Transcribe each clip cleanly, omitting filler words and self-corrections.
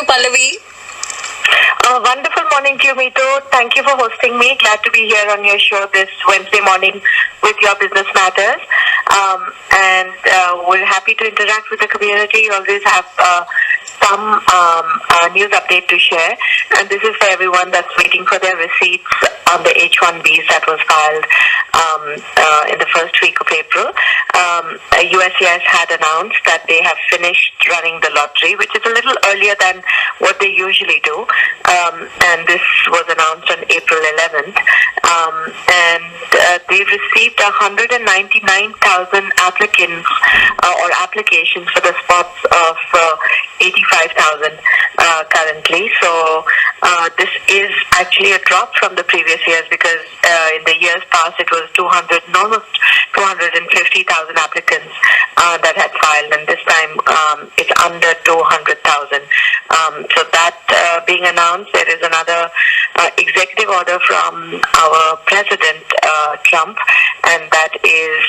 you, Pallavi? Wonderful morning to you, Mito. Thank you for hosting me. Glad to be here on your show this Wednesday morning with your business matters. And we're happy to interact with the community. You always have some news update to share. And this is for everyone that's waiting for their receipts on the H-1Bs that was filed in the first week of April. USCIS had announced that they have finished running the lottery, which is a little earlier than what they usually do. And this was announced on April 11th. And they received 199,000 applicants or applications for the spots of 85,000 currently. So this is actually a drop from the previous years because in the years past it was almost 250,000 applicants that had filed, and this time it's under 200,000. So that being announced, there is another executive order from our President Trump, and that is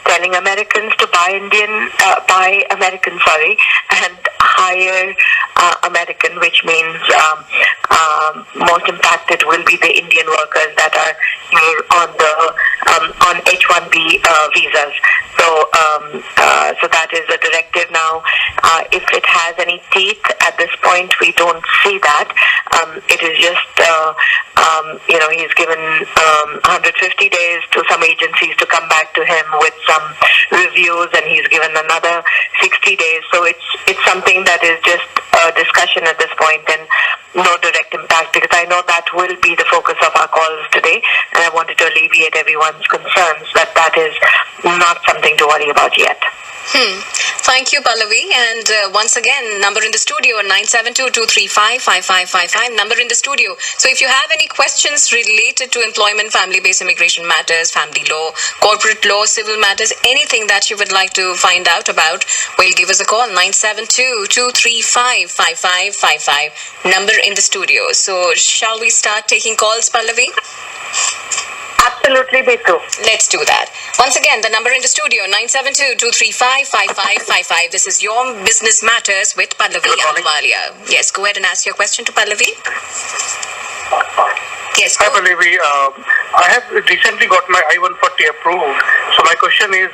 telling Americans to buy American, and hire American, which means most impacted will be the Indian workers that are here on H-1B visas. So that is a directive now. If it has any teeth at this point, we don't see that. It is just he's given 150 days to some agencies to come back to him with some reviews, and he's given another 60 days. So it's something that is just a discussion at this point and no direct impact, because I know that will be the focus of our calls today, and I wanted to alleviate everyone's concerns that is not something to worry about yet. Thank you, Pallavi. And once again, number in the studio, 972-235-5555, number in the studio. So if you have any questions related to employment, family-based immigration matters, family law, corporate law, civil matters, anything that you would like to find out about, well, give us a call, 972-235-5555, number in the studio. So shall we start taking calls, Pallavi? Absolutely, Bitu. Let's do that. Once again, the number in the studio, 972-235-5555. This is Your Business Matters with Pallavi Ahluwalia. Yes, go ahead and ask your question to Pallavi. Yes, Hi, Pallavi. I have recently got my I-140 approved. So my question is,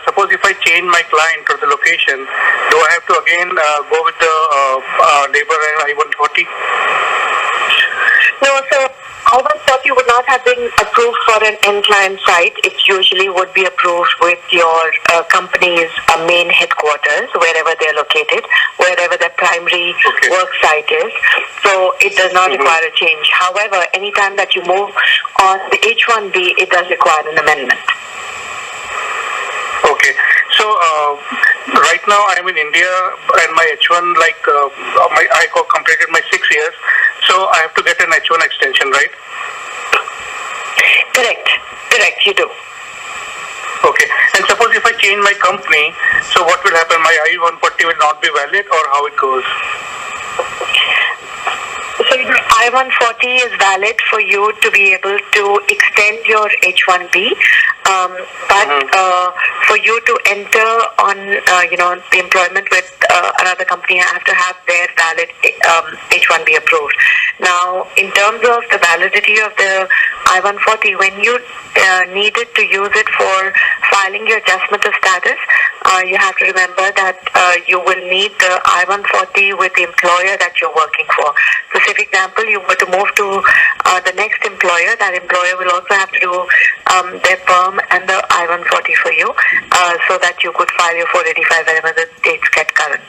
suppose if I change my client or the location, do I have to again go with the labor and I-140? No, so I-140 would not have been approved for an end client site. It usually would be approved with your company's main headquarters, wherever they're located, wherever the primary work site is. So it does not require a change. However, anytime that you move on the H-1B, it does require an amendment. Okay. So right now I'm in India, and my H1, I completed my 6 years. So I have to get an H1 extension, right? Correct, you do. Okay. And suppose if I change my company, so what will happen? My I-140 will not be valid, or how it goes? So your I-140 is valid for you to be able to extend your H-1B, but for you to enter on the employment with another company, you have to have their valid H-1B approved. Now, in terms of the validity of the I-140, when you needed to use it for filing your adjustment of status, you have to remember that you will need the I-140 with the employer that you're working for. So, say, for example, you were to move to the next employer, that employer will also have to do their perm and the I-140 for you, so that you could file your 485 whenever the dates get current.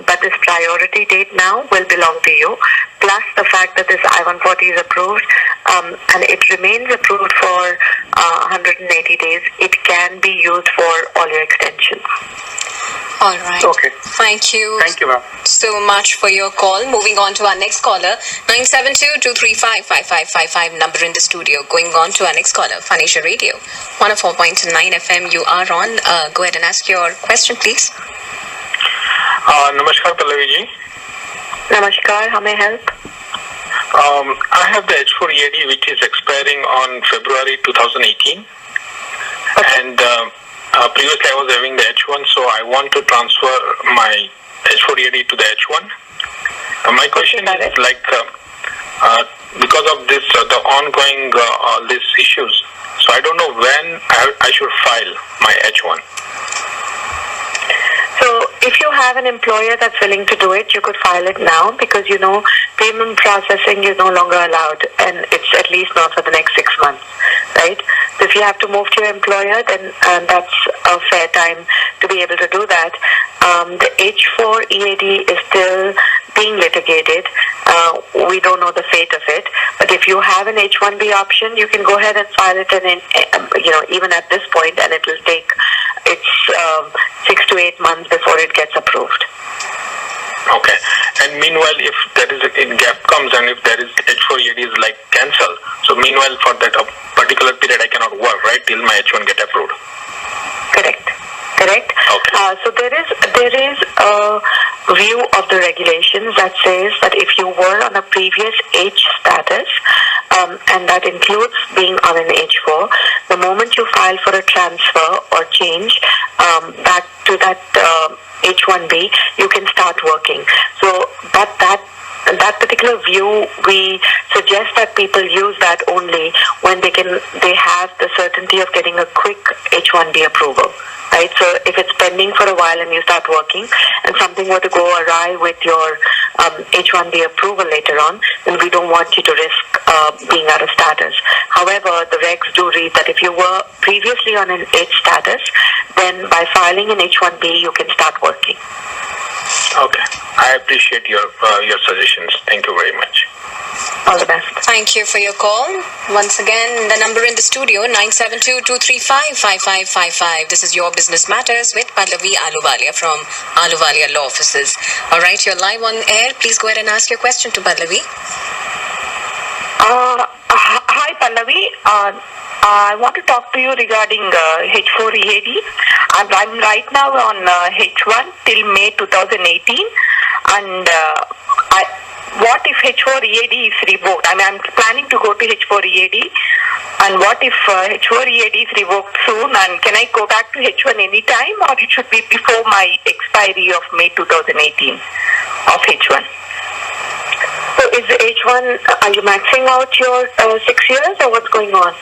But this priority date now will belong to you, plus the fact that this I-140 is approved, and it remains approved for 180 days. It can be used for all your extensions. All right. Okay. Thank you. Thank you, ma'am. So much for your call. Moving on to our next caller, 972-235-5555, number in the studio. Going on to our next caller, Phanisha Radio, 104.9 FM. You are on. Go ahead and ask your question, please. Namaskar, Pallavi ji. Namaskar. How may I help? I have the H4 EAD which is expiring on February 2018, and previously I was having the H1, so I want to transfer my H4 EAD to the H1. My question is because of this, the ongoing these issues. So I don't know when I should file my H1. So if you have an employer that's willing to do it, you could file it now because, payment processing is no longer allowed and it's at least not for the next 6 months, right? So if you have to move to your employer, then that's a fair time to be able to do that. The H4 EAD is still being litigated. We don't know the fate of it. But if you have an H1B option, you can go ahead and file it, and even at this point, and it will take 6 to 8 months before it gets approved. Okay. And meanwhile, if there is a gap comes and if there is H4 EAD is like cancel, so meanwhile for that particular period I cannot work, right, till my H1 get approved. Correct. Okay. So there is a view of the regulations that says that if you were on a previous H status, and that includes being on an H4, the moment you file for a transfer or change back to that H1B, you can start working. So that particular view, we suggest that people use that only when they have the certainty of getting a quick H1B approval. Right, so if it's pending for a while and you start working and something were to go awry with your H1B approval later on, then we don't want you to risk being out of status. However, the regs do read that if you were previously on an H status, then by filing an H1B, you can start working. Okay. I appreciate your suggestions. Thank you very much. All the best. Thank you for your call. Once again, the number in the studio, 972-235-5555. This is Your Business Matters with Pallavi Ahluwalia from Ahluwalia Law Offices. All right, you're live on air. Please go ahead and ask your question to Pallavi. Hi, Pallavi. I want to talk to you regarding H4 EAD. I'm right now on H1 till May 2018, and what if H4 EAD is revoked? I'm planning to go to H4 EAD, and what if H4 EAD is revoked soon, and can I go back to H1 anytime, or it should be before my expiry of May 2018 of H1? So is the H1, are you maxing out your 6 years, or what's going on?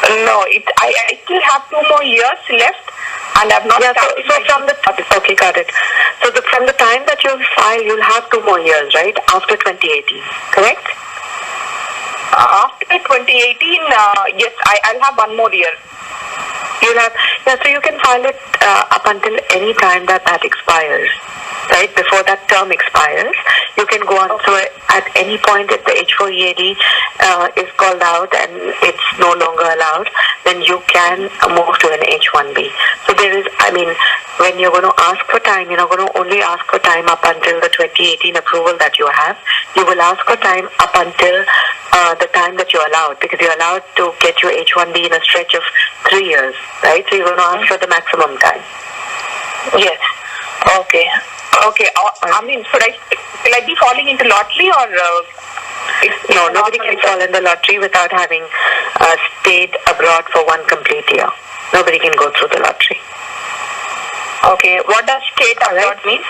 No, I still have 2 more years left, and I've not started. So from the okay, got it. So from the time that you file, you'll have 2 more years, right? After 2018, correct? After 2018, yes, I'll have 1 more year. You'll have, so you can file it up until any time that expires, right? Before that term expires, you can go on. So at any point, if the H4 EAD is called out and it's no longer allowed, then you can move to an H1B. So there is, when you're going to ask for time, you're not going to only ask for time up until the 2018 approval that you have. You will ask for time up until the time that you're allowed, because you're allowed to get your H1B in a stretch of 3 years, right? So you're going to ask for the maximum time. Yes. Okay. Will I be falling into lottery, or? No, nobody can fall in the lottery without having stayed abroad for 1 complete year. Nobody can go through the lottery. Okay. What does stayed abroad mean?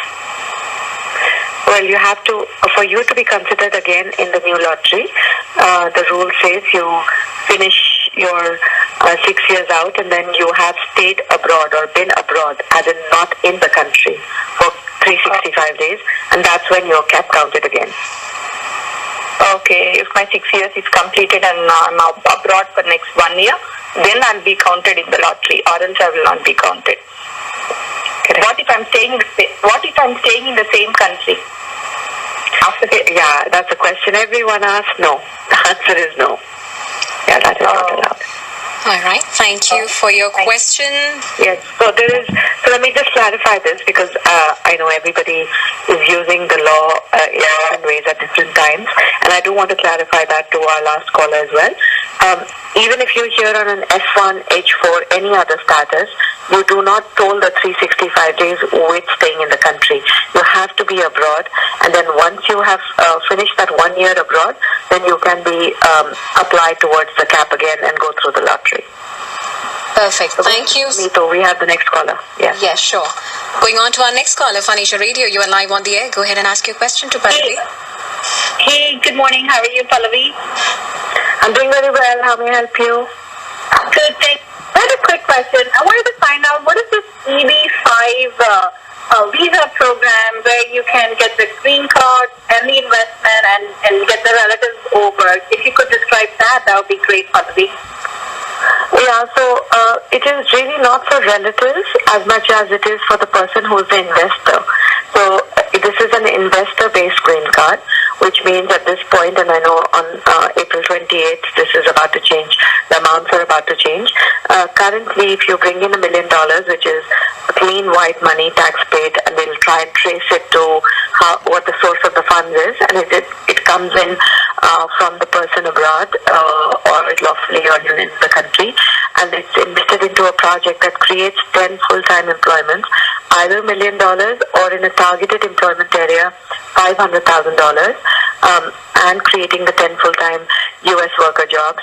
Well, you have to, for you to be considered again in the new lottery, the rule says you finish your 6 years out and then you have stayed abroad or been abroad, as in not in the country, for 365 days, and that's when your cap counted again. Okay, if my 6 years is completed and I'm abroad for next 1 year, then I'll be counted in the lottery, or else I will not be counted. Correct. What if I'm staying in the same country? Yeah, that's a question everyone asks. No, the answer is no. Yeah, that is not allowed. All right. Thank you for your question. Yes. So let me just clarify this, because I know everybody is using the law in different ways at different times, and I do want to clarify that to our last caller as well. Even if you're here on an F1, H4, any other status, you do not toll the 365 days with staying in the country. You have to be abroad, and then once you have finished that 1 year abroad, then you can be applied towards the cap again and go through the lottery. Perfect. Thank you. Neetu, we have the next caller. Yeah. Yeah, sure. Going on to our next caller, Phanisha Radio. You are live on the air. Go ahead and ask your question to Pallavi. Hey, good morning. How are you, Pallavi? I'm doing very well. How may I help you? Good, thanks. I had a quick question. I wanted to find out what is this EB5 visa program where you can get the green card and the investment and get the relatives over. If you could describe that, that would be great, Pallavi. Yeah, so it is really not for relatives as much as it is for the person who's the investor. So this is an investor-based green card, which means at this point, and I know on April 28th, this is about to change, the amounts are about to change. Currently, if you bring in $1 million, which is clean white money, tax paid, and they'll try and trace it to what the source of the funds is, and it comes in from the person abroad or lawfully or in the country, and it's invested into a project that creates 10 full-time employments, either $1 million or in a targeted employment area, $500,000, and creating the 10 full-time U.S. worker jobs,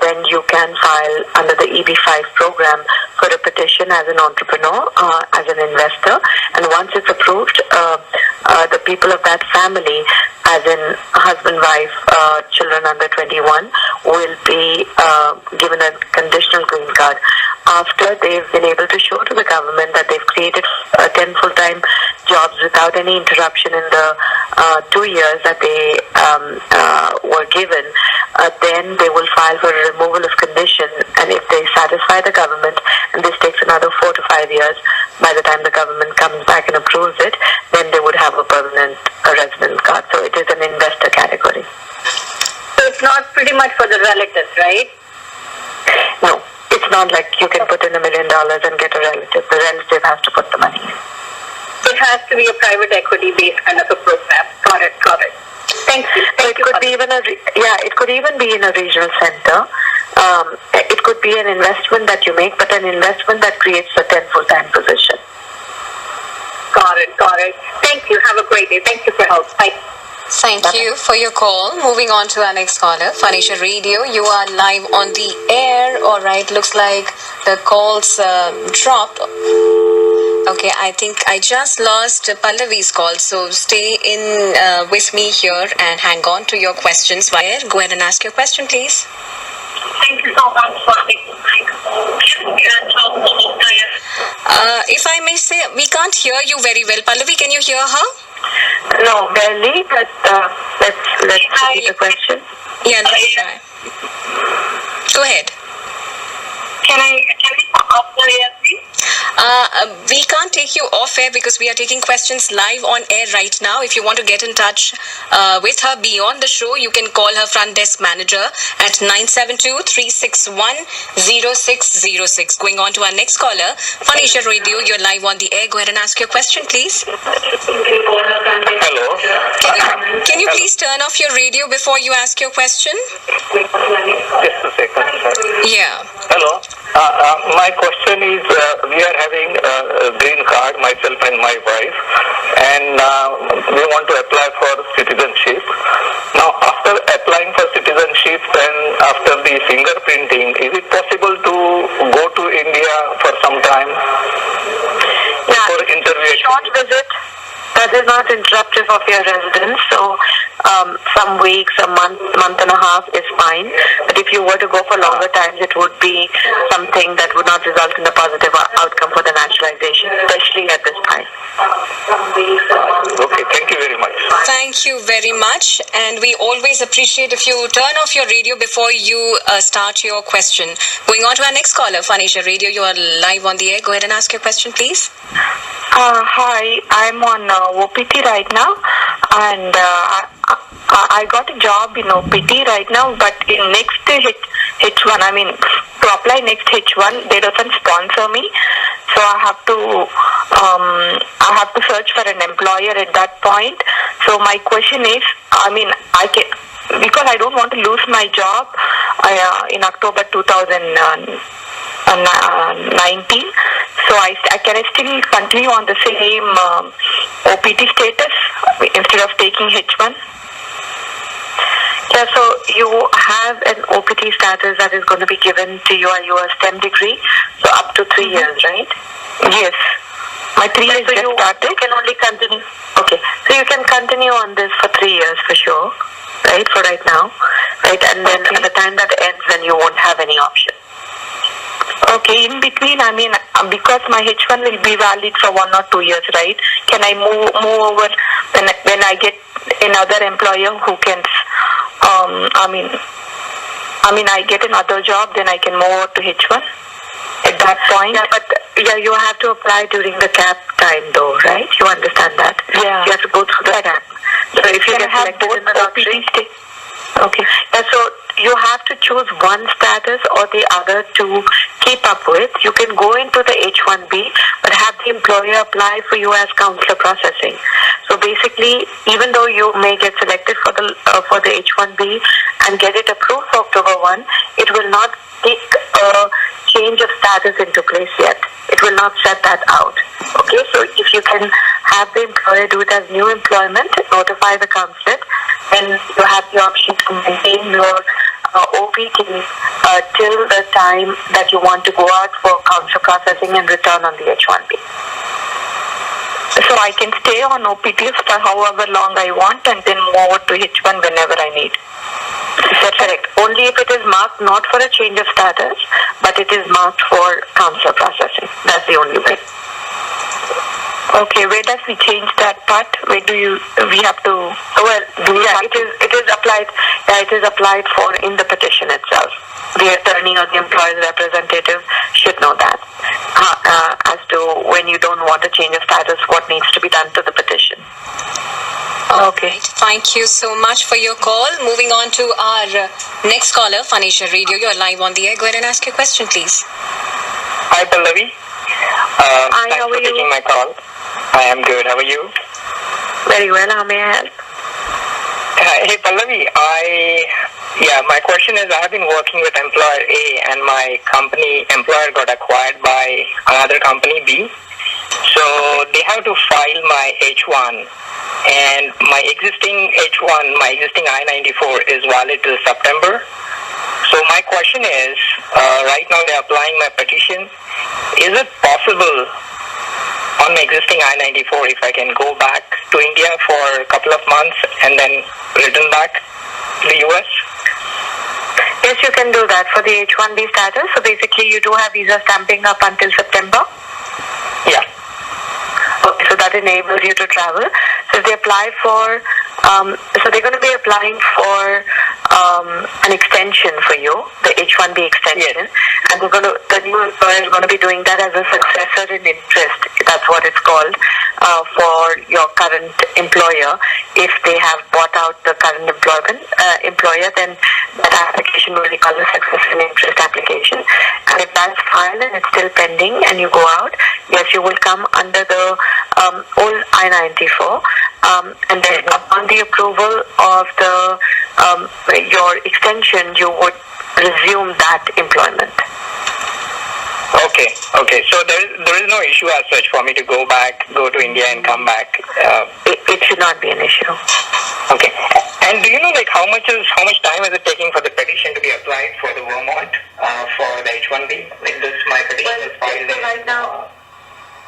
then you can file under the EB5 program for a petition as an entrepreneur, as an investor, and once it's approved, the people of that family, as in husband, wife, children under 21, will be given a conditional green card after they've been able to show to the government that they've created 10 full-time jobs without any interruption in the 2 years that they were given. Then they will file for a removal of condition, and if they satisfy the government, and this takes another 4 to 5 years, by the time the government comes back and approves it, then they would have a permanent resident card. So it is an investor category. So it's not pretty much for the relatives, right? No, it's not like you can put in $1 million and get a relative. The relative has to put the money in. It has to be a private equity-based kind of a program. Got it. Thank you. It could be even it could even be in a regional center. It could be an investment that you make, but an investment that creates a 10 full-time position. Got it. Thank you. Have a great day. Thank you for your help. Bye. Thank you for your call. Moving on to our next caller, Phanisha Radio. You are live on the air. All right, looks like the calls dropped. Okay, I think I just lost Pallavi's call, so stay in with me here and hang on to your questions. Go ahead and ask your question, please. Thank you so much for taking my call. If I may say, we can't hear you very well. Pallavi, can you hear her? No, barely, but let's repeat the question. Yeah, let's try. Go ahead. Can I off the air, please? We can't take you off air because we are taking questions live on air right now. If you want to get in touch with her beyond the show, you can call her front desk manager at 972-361-0606. Going on to our next caller, Phanisha Radio, you're live on the air. Go ahead and ask your question, please. Hello. Can you please turn off your radio before you ask your question? Just a second, sir. Yeah. Hello. My question is, we are having a green card, myself and my wife, and we want to apply for citizenship. Now, after applying for citizenship and after the fingerprinting, is it possible to go to India for some time? For interview? Short visit. That is not interruptive of your residence, so some weeks, a month and a half is fine. But if you were to go for longer times, it would be something that would not result in a positive outcome for the naturalization, especially at this time. Okay, thank you very much. Thank you very much. And we always appreciate if you turn off your radio before you start your question. Going on to our next caller, Phanisha Radio, you are live on the air. Go ahead and ask your question, please. Hi, I'm on OPT right now, and I got a job in OPT right now, but in next H1, I mean, to apply next H1, they doesn't sponsor me, so I have to search for an employer at that point. So my question is, because I don't want to lose my job in October 2019, so can I still continue on the same OPT status instead of taking H1? Yeah, so you have an OPT status that is going to be given to you at your STEM degree, so up to 3 years, right? Yes. My 3 years So just started. you can only continue. Okay, so you can continue on this for 3 years for sure, right? For right now, right? And then at the time that ends, then you won't have any option. Okay, in between, I mean, because my H1 will be valid for 1 or 2 years, right? Can I move over when I get another employer who can, I get another job, then I can move over to H1 at that point? Yeah, but you have to apply during the cap time though, right? You understand that? Yeah. You have to go through the cap. So if you Can I get have selected both in the lottery, Okay. yeah, so you have to choose one status or the other to keep up with. You can go into the H1B, but have the employer apply for you as counselor processing. So basically, even though you may get selected for the H1B and get it approved for October 1, it will not take a change of status into place yet. It will not set that out. Okay, so if you can have the employer do it as new employment, notify the consulate, then you have the option to maintain your OPT till the time that you want to go out for counselor processing and return on the H1B. So I can stay on OPT for however long I want and then move over to H1 whenever I need. That's correct. Only if it is marked not for a change of status, but it is marked for counselor processing. That's the only way. Okay, where does we change that part? Where do we have to? Well, it is applied. Yeah, it is applied for in the petition itself. The attorney or the employer's representative should know that as to when you don't want a change of status, what needs to be done to the petition. Okay. Thank you so much for your call. Moving on to our next caller, Phanisha Radio. You're live on the air. Go ahead and ask your question, please. Hi, Pallavi. Hi, Thanks how for are you? taking my call. I am good. How are you? Very well. How may I help? Hey, Pallavi. My question is, I have been working with employer A, and my employer got acquired by another company B. So they have to file my H1, and my existing H1, my existing I-94 is valid till September. So my question is, right now they're applying my petition. Is it possible on my existing I-94 if I can go back to India for a couple of months and then return back to the US? Yes, you can do that for the H1B status. So basically, you do have visa stamping up until September. Yeah. Okay, so that enables you to travel. So if they apply for, so they're going to be applying for an extension for you, the H1B extension, and the new employer is going to be doing that as a successor in interest. That's what it's called for your current employer. If they have bought out the current employer, then that application will be called a successor in interest application. And if that's filed and it's still pending, and you go out, yes, you will come under the old I-94, and then upon the approval of your extension, you would resume that employment. Okay. So there is no issue as such for me to go to India and come back. It should not be an issue. Okay. And do you know how much time is it taking for the petition to be applied for the Vermont for the H1B? My petition was filed in.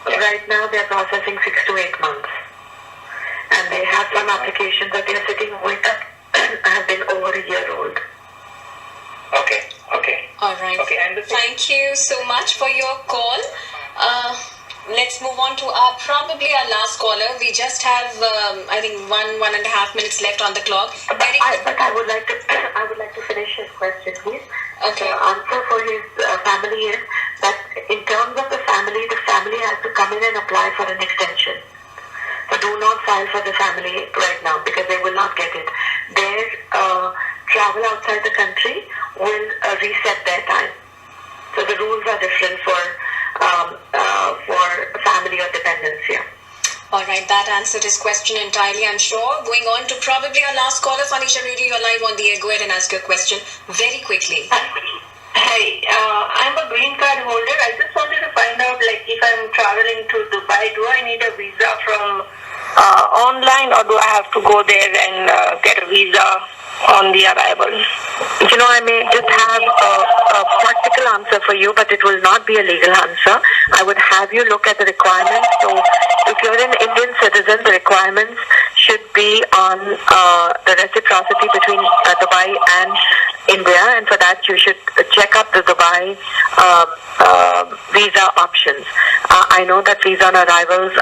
Right now they're processing 6 to 8 months, and they have some applications that they're sitting with that have been over a year old. Okay. All right. Okay, and Thank you so much for your call. Let's move on to probably our last caller. We just have, I think, 1.5 minutes left on the clock. But I would like to finish his question, please. Okay. The answer for his family is that in terms of the family has to come in and apply for an extension. So do not file for the family right now because they will not get it. Their travel outside the country will reset their time. So the rules are different for family or dependents here. All right, that answered his question entirely, I'm sure. Going on to probably our last caller, Phanisha Radio, you're live on the air. Go ahead and ask your question very quickly. Hi, I'm a green card holder. I just wanted to find out, if I'm traveling to Dubai, do I need a visa from Online, or do I have to go there and get a visa on the arrival? I may just have a practical answer for you, but it will not be a legal answer. I would have you look at the requirements. So if you're an Indian citizen, the requirements should be on the reciprocity between Dubai and India, and for that you should check up the Dubai visa options. I know that visa on arrivals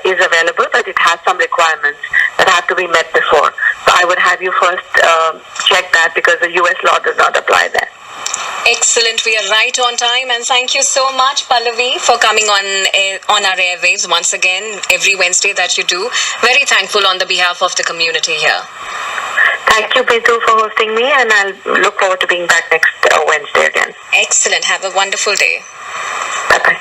is available, but it has some requirements that have to be met before. So I would have you first check that, because the US law does not apply there. Excellent. We are right on time, and thank you so much, Pallavi, for coming on our airwaves once again every Wednesday that you do. Very thankful on the behalf of the community here. Thank you, Bitu, for hosting me, and I'll look forward to being back next Wednesday again. Excellent. Have a wonderful day. Bye-bye.